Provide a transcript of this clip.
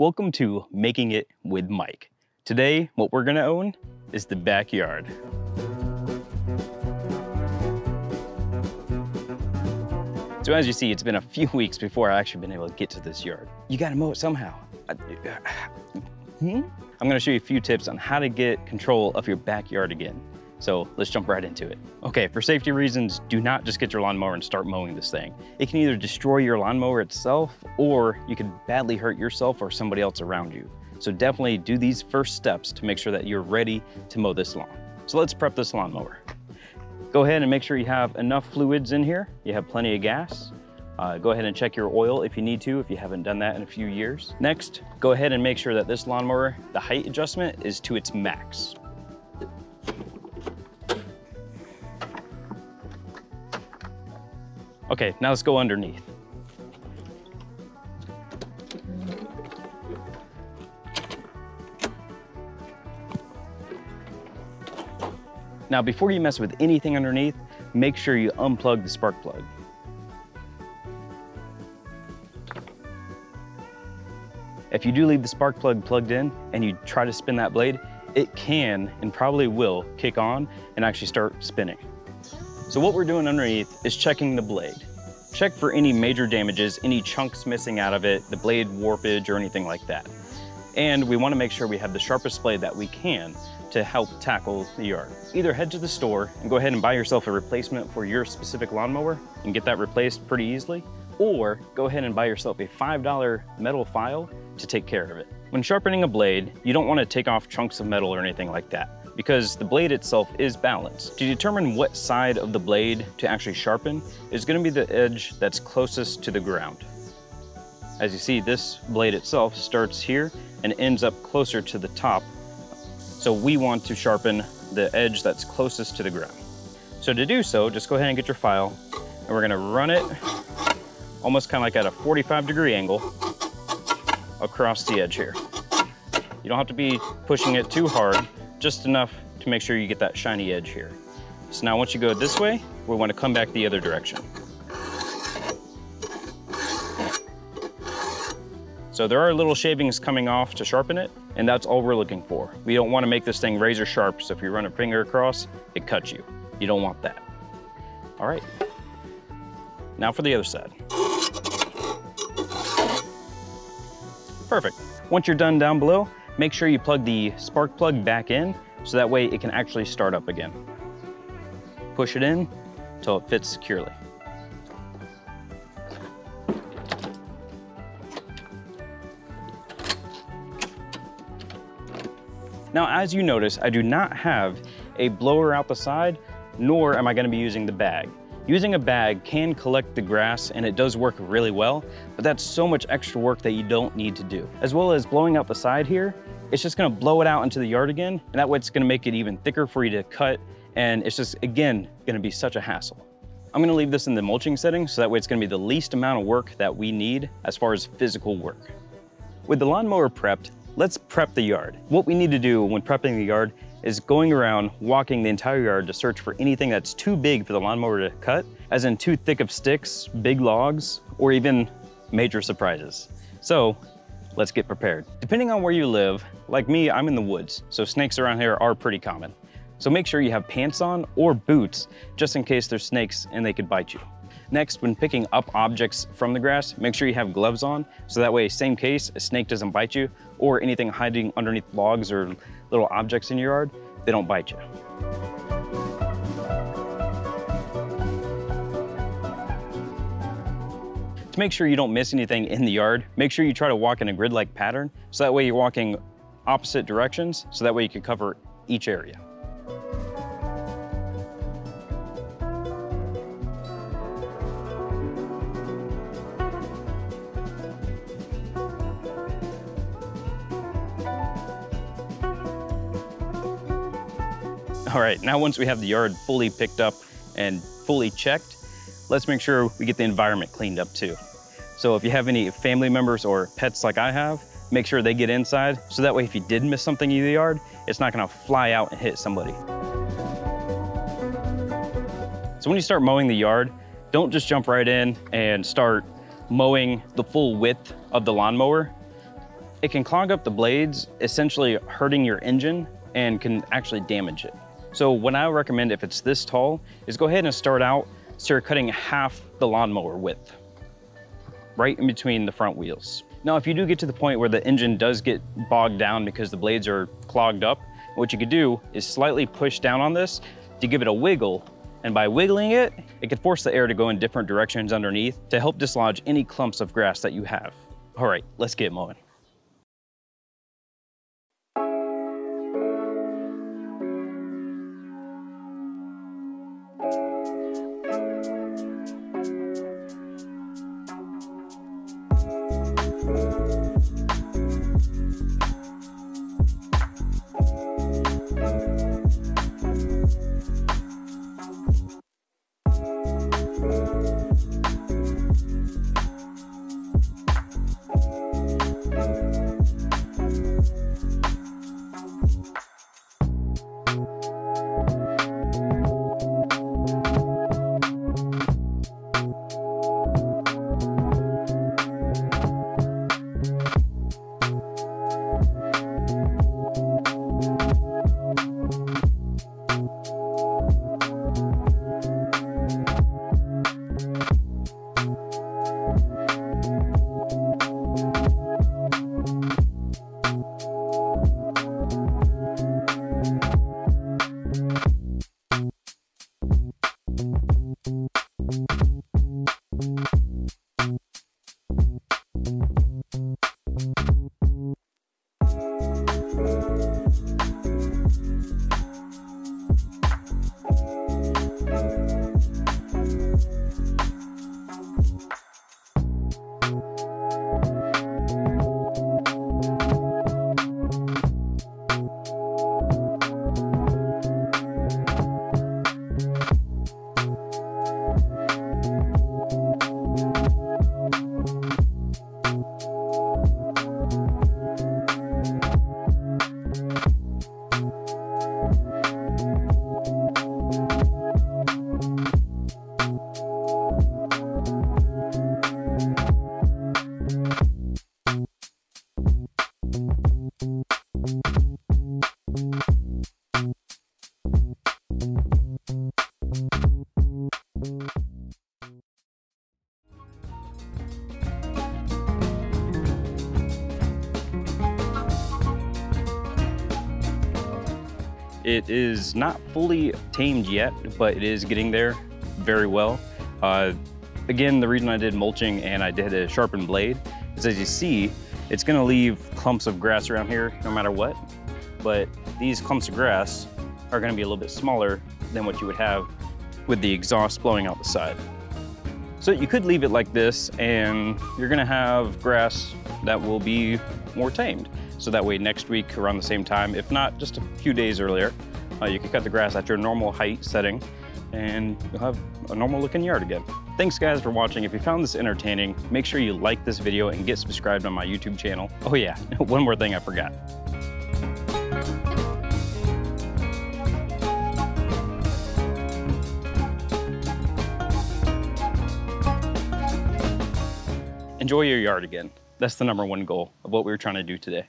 Welcome to Making It with Mike. Today, what we're gonna own is the backyard. So as you see, it's been a few weeks before I've actually been able to get to this yard. You gotta mow it somehow. I'm gonna show you a few tips on how to get control of your backyard again. So let's jump right into it. Okay, for safety reasons, do not just get your lawnmower and start mowing this thing. It can either destroy your lawnmower itself, or you could badly hurt yourself or somebody else around you. So definitely do these first steps to make sure that you're ready to mow this lawn. So let's prep this lawnmower. Go ahead and make sure you have enough fluids in here. You have plenty of gas. Go ahead and check your oil if you need to, if you haven't done that in a few years. Next, go ahead and make sure that this lawnmower, the height adjustment is to its max. Okay, now let's go underneath. Now, before you mess with anything underneath, make sure you unplug the spark plug. If you do leave the spark plug plugged in and you try to spin that blade, it can and probably will kick on and actually start spinning. So what we're doing underneath is checking the blade. Check for any major damages, any chunks missing out of it, the blade warpage or anything like that. And we want to make sure we have the sharpest blade that we can to help tackle the yard. Either head to the store and go ahead and buy yourself a replacement for your specific lawnmower and get that replaced pretty easily, or go ahead and buy yourself a $5 metal file to take care of it. When sharpening a blade, you don't want to take off chunks of metal or anything like that, because the blade itself is balanced. To determine what side of the blade to actually sharpen is going to be the edge that's closest to the ground. As you see, this blade itself starts here and ends up closer to the top. So we want to sharpen the edge that's closest to the ground. So to do so, just go ahead and get your file, and we're going to run it almost kind of like at a 45-degree angle across the edge here. You don't have to be pushing it too hard, just enough to make sure you get that shiny edge here. So now once you go this way, we want to come back the other direction. So there are little shavings coming off to sharpen it, and that's all we're looking for. We don't want to make this thing razor sharp, so if you run a finger across, it cuts you. You don't want that. All right, now for the other side. Perfect. Once you're done down below, make sure you plug the spark plug back in so that way it can actually start up again. Push it in until it fits securely. Now, as you notice, I do not have a blower out the side, nor am I going to be using the bag. Using a bag can collect the grass, and it does work really well, but that's so much extra work that you don't need to do. As well as blowing out the side here, it's just going to blow it out into the yard again, and that way it's going to make it even thicker for you to cut, and it's just, again, going to be such a hassle. I'm going to leave this in the mulching setting, so that way it's going to be the least amount of work that we need as far as physical work. With the lawnmower prepped, let's prep the yard. What we need to do when prepping the yard is going around, walking the entire yard to search for anything that's too big for the lawnmower to cut, as in too thick of sticks, big logs, or even major surprises. So let's get prepared. Depending on where you live, like me, I'm in the woods, so snakes around here are pretty common. So make sure you have pants on or boots, just in case there's snakes and they could bite you. Next, when picking up objects from the grass, make sure you have gloves on, so that way, same case, a snake doesn't bite you, or anything hiding underneath logs or little objects in your yard, they don't bite you. To make sure you don't miss anything in the yard, make sure you try to walk in a grid-like pattern, so that way you're walking opposite directions, so that way you can cover each area. All right, now once we have the yard fully picked up and fully checked, let's make sure we get the environment cleaned up too. So if you have any family members or pets like I have, make sure they get inside, so that way if you did miss something in the yard, it's not gonna fly out and hit somebody. So when you start mowing the yard, don't just jump right in and start mowing the full width of the lawnmower. It can clog up the blades, essentially hurting your engine and can actually damage it. So what I recommend if it's this tall is go ahead and start cutting half the lawnmower width, right in between the front wheels. Now, if you do get to the point where the engine does get bogged down because the blades are clogged up, what you could do is slightly push down on this to give it a wiggle. And by wiggling it, it could force the air to go in different directions underneath to help dislodge any clumps of grass that you have. All right, let's get mowing. It is not fully tamed yet, but it is getting there very well. Again, the reason I did mulching and I did a sharpened blade is, as you see, it's gonna leave clumps of grass around here no matter what, but these clumps of grass are gonna be a little bit smaller than what you would have with the exhaust blowing out the side. So you could leave it like this and you're gonna have grass that will be more tamed. So that way next week around the same time, if not just a few days earlier, you can cut the grass at your normal height setting and you'll have a normal looking yard again. Thanks guys for watching. If you found this entertaining, make sure you like this video and get subscribed on my YouTube channel. Oh yeah, one more thing I forgot. Enjoy your yard again. That's the #1 goal of what we were trying to do today.